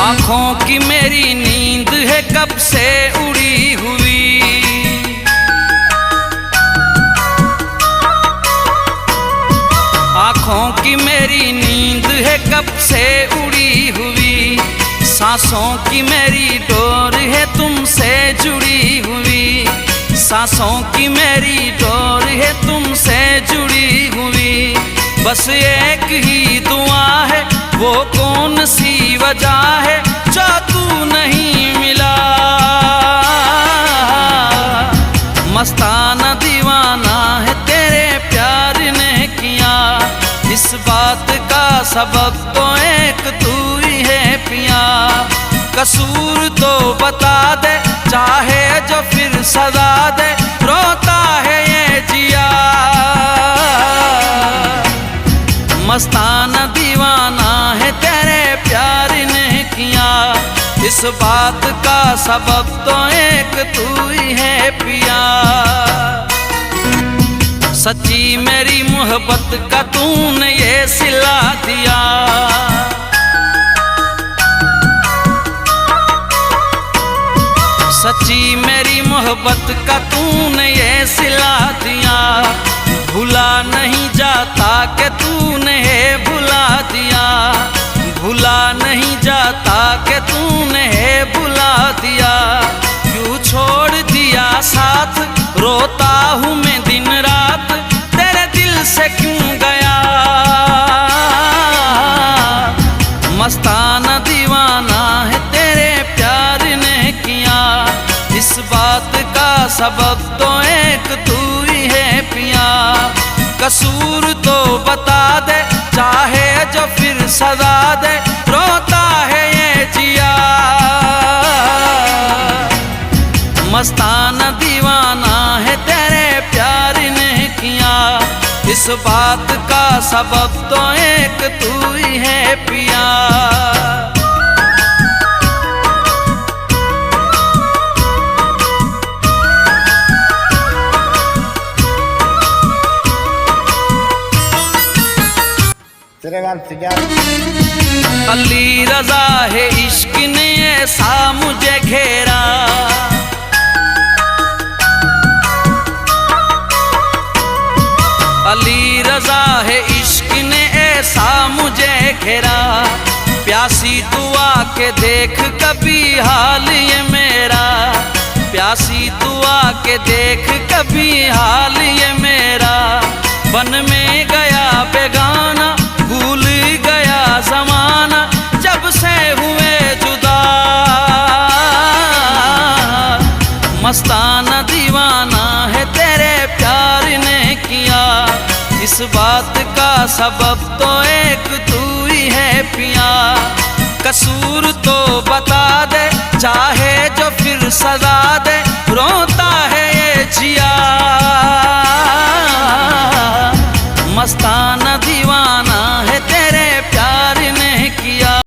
आँखों की मेरी नींद है कब से उड़ी हुई, आँखों की मेरी नींद है कब से उड़ी हुई, सांसों की मेरी डोर है तुमसे जुड़ी हुई, सांसों की मेरी डोर है तुमसे जुड़ी हुई। बस एक ही दुआ है, वो कौन सी वजह है जो तू नहीं मिला। मस्ताना दीवाना है तेरे प्यार ने किया, इस बात का सबब तो एक तू ही है पिया। कसूर तो बता दे, चाहे जो फिर सजा दे, रोता है ये जिया। मस्ताना दीवाना है तेरे प्यार ने किया, इस बात का सबब तो एक तू ही है पिया। सच्ची मेरी मोहब्बत का तूने ये सिला दिया, सच्ची मेरी मोहब्बत का तूने ये सिला दिया। भुला नहीं जाता कि तूने भुला दिया, भुला नहीं जाता कि तूने भुला दिया। क्यों छोड़ दिया साथ, रोता हूँ मैं दिन रात, तेरे दिल से क्यों गया। मस्ताना दीवाना है तेरे प्यार ने किया, इस बात का सबब तो एक तू ही है पिया। कसूर तो बता दे, चाहे जो फिर सजा दे, रोता है ये जिया। मस्ताना दीवाना है तेरे प्यार ने किया, इस बात का सबब तो एक तू ही है पिया। अली रजा है इश्क ने ऐसा मुझे घेरा, अली रजा है इश्क ने ऐसा मुझे घेरा। प्यासी दुआ के देख कभी हाल ये मेरा, प्यासी दुआ के देख कभी हाल ये मेरा। बन में गया बेगाना, भूल गया जमाना, जब से हुए जुदा। मस्ताना दीवाना है तेरे प्यार ने किया, इस बात का सबब तो एक